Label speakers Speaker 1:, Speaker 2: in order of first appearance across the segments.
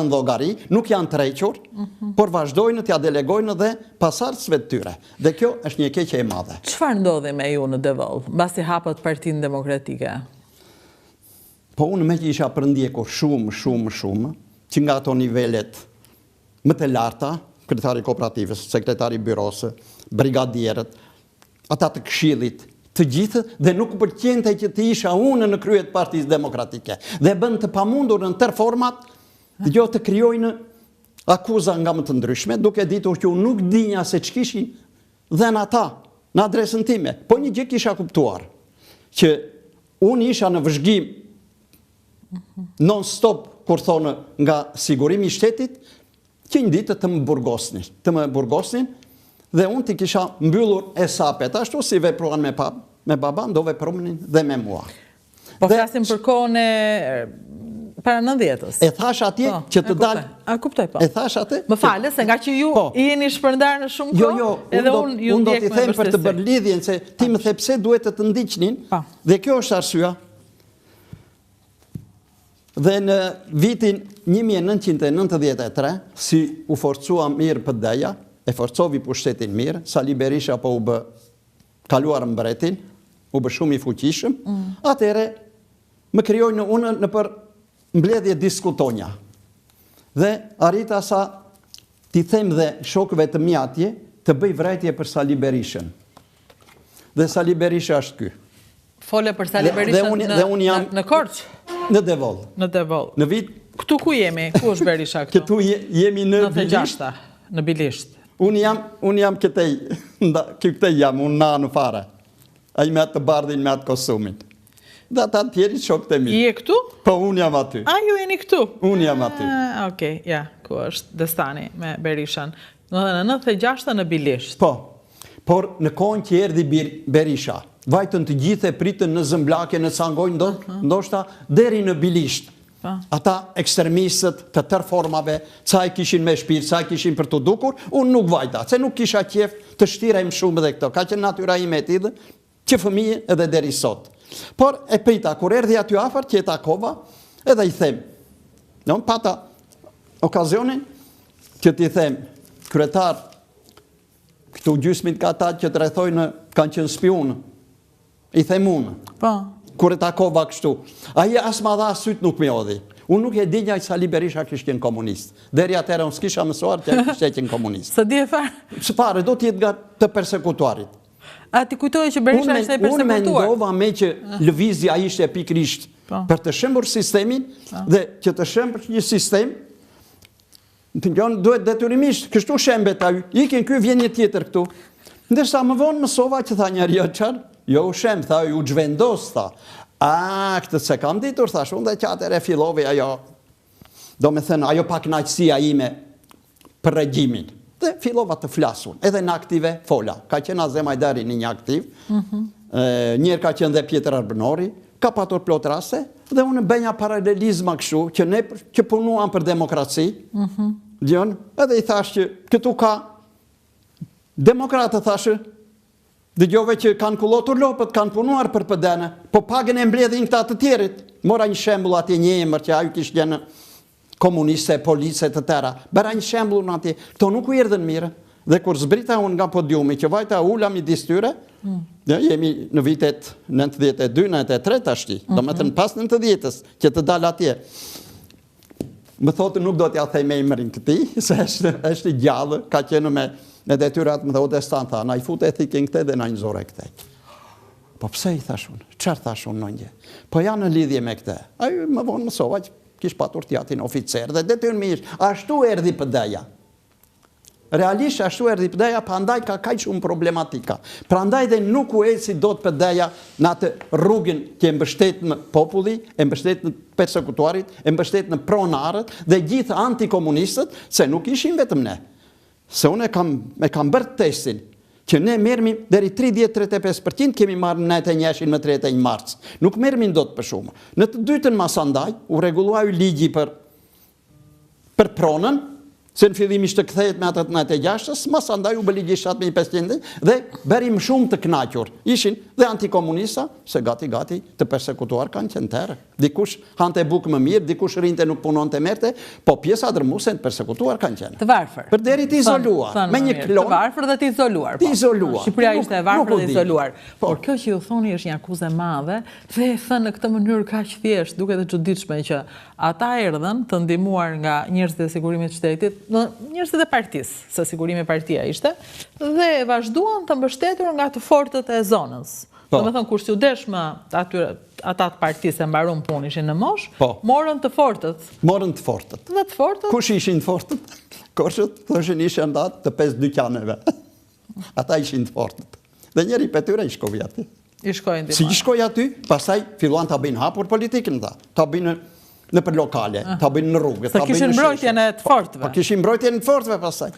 Speaker 1: në llogari, nuk janë tërhequr, por vazhdojnë t'ja delegojnë dhe pasardhësve të tyre. Dhe kjo është një keqje e madhe.
Speaker 2: Çfarë ndodhi me ju në Devoll, mbasi hapët Partinë Demokratike?
Speaker 1: Po unë me që isha përndjekur shumë, që nga ato nivelet më të larta, kryetari kooperativës, sekretari byrosë, brigadierët, ata të këshillit, të gjithë, dhe nuk pëlqente që të isha unë në krye të Partisë Demokratike. Dhe bën të pamundur në tërë format, të krijojnë akuza nga më të ndryshme, duke ditur që unë nuk dinja se ç'kishin dhënë ata në adresën time. Po një gjë kisha kuptuar, që unë isha në vëzhgim non-stop, kur thonë nga sigurimi i shtetit, që një ditë të më burgosnin, dhe unë t'i kisha mbyllur esapet, ashtu si vepruan me baban, do vepronin dhe me mua.
Speaker 2: Po flasim për kohën e para 90-s.
Speaker 1: E thash atje që të dalë.
Speaker 2: A kuptoj po.
Speaker 1: E thash atje.
Speaker 2: Më falë, se nga që ju jeni shpërndar në shumë kohë, edhe unë ju
Speaker 1: do t'i them për të bërë lidhjen, se ti më the pse duhet të ndiqnin, dhe kjo është arsyeja. Dhe në vitin 1993, si u forcua mirë PD-ja, e forcovi pushtetin mirë, Sali Berisha po u bë kaluar mbretin, u bë shumë i fuqishëm, atëre më krijojnë unë në për mbledhje diskutonja. Dhe arrita sa t'i them dhe shokëve të mi atje, të bëj vrejtje për Sali Berishën. Dhe Sali Berisha është ky.
Speaker 2: Fole për Sali Berishën në Korçë?
Speaker 1: Në Devoll.
Speaker 2: Në Devoll.
Speaker 1: Në vit...
Speaker 2: Këtu ku jemi? Ku është Berisha këtu?
Speaker 1: Këtu jemi në Bilisht.
Speaker 2: Në Bilisht.
Speaker 1: Unë jam këtej jam, unë na në fare. A i me atë të bardhin, me atë kostumin. Dhe ata tjeri shokët e mi.
Speaker 2: I e këtu?
Speaker 1: Po, unë jam aty.
Speaker 2: A, ju jeni këtu?
Speaker 1: Unë jam aty.
Speaker 2: Okej, ja, ku është Destani me Berishën. Në 96 në Bilisht.
Speaker 1: Po, por në kohën që erdhi Berisha, vajtën të gjithë e pritën në Zëmblake, në Cangoj, ndoshta deri në Bilisht. Ata ekstremistët të tërë formave, ca i kishin me shpirt, ca i kishin për të dukur, unë nuk vajta, se nuk kisha qef të shtirem shumë dhe këto, ka që natyra ime e tidë, që fëmijë edhe deri sot. Por e prita, kur erdhi aty afër, që e takova, edhe i them, pata okazionin, që t'i them, kryetar, këtu gjysmit ka ta që të rrethojnë, kanë qenë spionë, i them unë. Kur e takova kështu. Aje as ma dha syt nuk me odhi. Unë nuk e dinja që Sali Berisha kishtë qenë komunist. Deri atëre unë s'kisha mësuar që kishtë qenë komunist.
Speaker 2: Së di e farë?
Speaker 1: Së fare, do t'jetë nga të persekutuarit.
Speaker 2: A ti kujtoj që Berisha ishte e persekutuar?
Speaker 1: Unë mendova me që lëvizja ishte pikrisht për të shembur sistemin dhe që të shembur një sistem, të njënë duhet detyrimisht, kështu shembet a ju, ikin ky vjen një tjetër këtu. Ndërsa më vonë mësova që tha njëri qarë, jo u shem, tha, u gjvendos, tha. A, këtë se kam ditur, thash, unë dhe qatër e filovi ajo, do me thënë, ajo pak knaqësia ime për regjimin. Dhe filova të flasun, edhe në aktive fola. Ka qenë Azem Hajdari një aktiv, njerë ka qenë dhe Pjetër Arbënori, ka patur plot raste, dhe unë bënja paralelizma këshu, që punuan për demokraci, edhe i thash që këtu ka demokratë, thashë, dëgjove që kanë kullotur lopët, kanë punuar për PD-në, po pagën e mbledhin këta të tjerit. Mora një shembull atje një emër që ajo kishte qenë komuniste, police të tëra. Bëra një shembull në atje. Këto nuk u erdhën mirë. Dhe kur zbrita unë nga podiumi, që vajta ula midis tyre, jemi në vitet 92, 93 tashti, do me thënë pas 90-s, që të dalë atje. Më thotë nuk do t'ja thej me emrin këti, se është gjallë, ka qenë me detyrat më dhe o destan, tha, na i fut e thikin këte dhe na i nëzore këte. Po pse i thashun? Qërë thashun në një? Po janë në lidhje me këte. Ajo më vonë mësova që kish patur t'jatin oficer dhe detyrë mi ishë. Ashtu erdi PD-ja. Realisht ashtu erdi PD-ja, pra ndaj ka kaj shumë problematika. Pra ndaj dhe nuk u eci do të PD-ja në atë rrugin që e mbështet në populli, e mbështet në persekutuarit, e mbështet në pronarët dhe gjithë antikomunistët, se nuk ishin vetëm ne. Se unë e kam bërë testin, që ne mermi deri 30-35% kemi marrë në të njëshin më 31 marës. Nuk mermi do të për shumë. Në të dytën masandaj, u reguluaj ligji për pronën, se në fillim ishte kthehet me atë 96-s, mas andaj u bë ligji 7500 dhe bërim shumë të kënaqur. Ishin dhe antikomunista, se gati të persekutuar kanë qenë tërë. Dikush hante bukë më mirë, dikush rinte nuk punonte merte, po pjesa dërmuese të persekutuar kanë qenë.
Speaker 2: Të varfër.
Speaker 1: Përderi të izoluar, me një klon.
Speaker 2: Të varfër dhe të izoluar.
Speaker 1: Të izoluar.
Speaker 2: Shqipëria ishte e varfër dhe izoluar. Por kjo që ju thoni është një akuzë e madhe dhe e thënë në këtë mënyrë kaq thjesht, duket e çuditshme që ata erdhën të ndihmuar nga njerëzit e sigurimit të shtetit, njerëzit e partisë, se sigurimi partia ishte, dhe vazhduan të mbështetur nga të fortët e zonës. Do me thënë, kur si u desh më ata të partisë e mbaron punë ishin në mosh, morën të fortët.
Speaker 1: Morën të fortët.
Speaker 2: Dhe të fortët?
Speaker 1: Kush ishin të fortët? Koshët, thoshin ishin datë të 5 dyqaneve. Ata ishin të fortët. Dhe njeri për tyre i shkoj aty.
Speaker 2: I shkojnë
Speaker 1: si i shkoj aty, pastaj filluan të bëjnë hapur politikën ta. Ta bëjnë në për lokale, ta bëjnë në rrugë.
Speaker 2: Se kishin mbrojtjen e të fortëve.
Speaker 1: Po kishin mbrojtjen e të fortëve pastaj.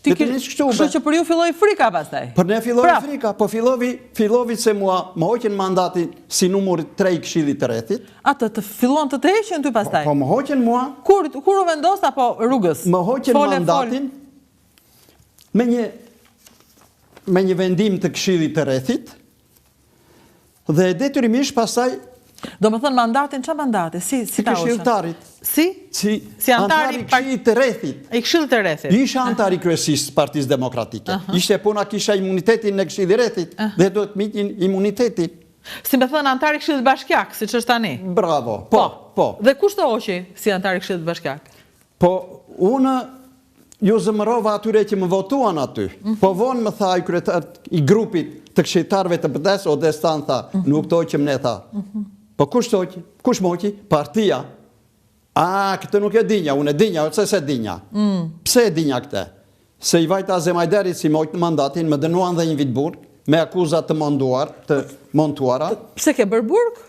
Speaker 2: Kështu që për ju filloi frika pastaj.
Speaker 1: Për ne filloi frika, po fillovi se mua më hoqën mandatin si numër 3 i Këshillit të Rrethit.
Speaker 2: Atë të filluan të heqin ty pastaj.
Speaker 1: Po më hoqën mua.
Speaker 2: Kur u vendos apo rrugës?
Speaker 1: Më hoqën mandatin me një vendim të Këshillit të Rrethit dhe detyrimisht pastaj.
Speaker 2: Do më thënë mandatin, që mandati? Si ta usha?
Speaker 1: Këshilltarit.
Speaker 2: Si
Speaker 1: antari Këshillit të Rrethit.
Speaker 2: I Këshillit të Rrethit.
Speaker 1: Isha antari kryesisë Partisë Demokratike. Ishte puna kisha imunitetin në Këshillit të Rrethit dhe do të mitin imunitetin.
Speaker 2: Si me thënë antari Këshillit Bashkiak, si që është tani?
Speaker 1: Bravo, po.
Speaker 2: Dhe kush të hoqi si antari Këshillit Bashkiak?
Speaker 1: Po, unë ju zëmërova atyre që më votuan aty. Po vonë më tha i grupit të këshilltarëve të PD-s, Odestan tha, nuk to që më ne tha. Po kush moqi? Partia. Këtë nuk e dinja, unë e dinja, ose se dinja. Pse e dinja këte? Se i Vajta Zemajderit si moqë në mandatin, më dënuan dhe një vit burg, me akuzat të montuara.
Speaker 2: Pse ke bërë burg?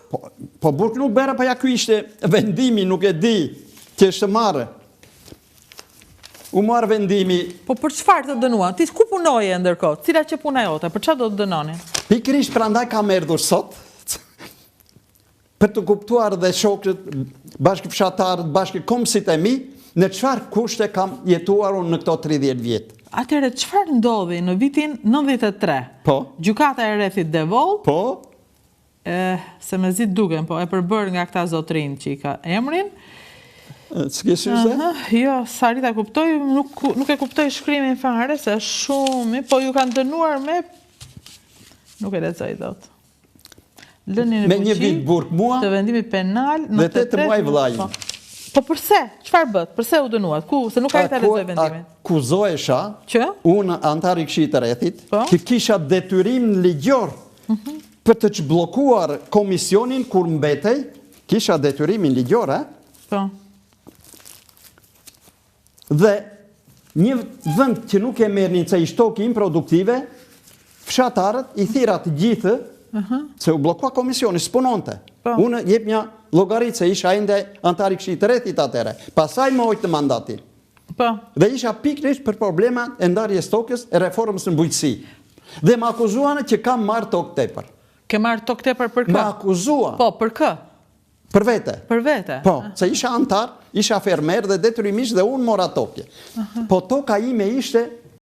Speaker 1: Po burg nuk bera, pa ja kjo ishte vendimi, nuk e di, që është marë. U marë vendimi.
Speaker 2: Po për çfarë të dënuan? Ti ku punoje ndërkohë? Cila që puna jote? Për çfarë do të dënonin?
Speaker 1: Pikërisht prandaj kam erdhur sot, për të kuptuar dhe shokët, bashkëfshatarët, bashkëkombësit e mi, në çfarë kushte kam jetuar unë në këto 30 vjetë.
Speaker 2: Atëherë, çfarë ndodhi në vitin 93?
Speaker 1: Po.
Speaker 2: Gjykata e Rrethit Devoll.
Speaker 1: Po.
Speaker 2: Se me zi duken, po e përbër nga këta zotrin që i ka emrin.
Speaker 1: S'ke syze?
Speaker 2: Jo, sa rita kuptoj, nuk e kuptoj shkrimin fare, se shumë, po ju kanë dënuar me... Nuk e lexoj dot. Lënien
Speaker 1: me një vit burg mua
Speaker 2: të vendimit penal
Speaker 1: dhe 8 muaj vllajin.
Speaker 2: Po përse? Çfarë bët? Përse u dënuat? Se nuk ka të lexoj vendimin.
Speaker 1: Akuzohesha unë antari Këshillit të Rrethit që kisha detyrim ligjor për të çbllokuar komisionin kur mbetej, kisha detyrimin ligjor,
Speaker 2: Po.
Speaker 1: Dhe një vend që nuk e merrnin se i shtoki improduktive, fshatarët i thirat gjithë se u blokua komisioni, s'punonte. Unë jep një llogaritë se isha ende antari Këshillit të Rrethit atëre. Pastaj më hoqë të mandatin. Dhe isha pikërisht për problema e ndarjes tokës e reformës në bujqësi. Dhe më akuzuan që kam marrë tokë tepër.
Speaker 2: Ke marrë tokë tepër për kë?
Speaker 1: Më akuzuan.
Speaker 2: Po, për kë?
Speaker 1: Për vete.
Speaker 2: Për vete?
Speaker 1: Po, se isha antar, isha fermer dhe detyrimisht dhe unë mora tokje. Po toka ime ishte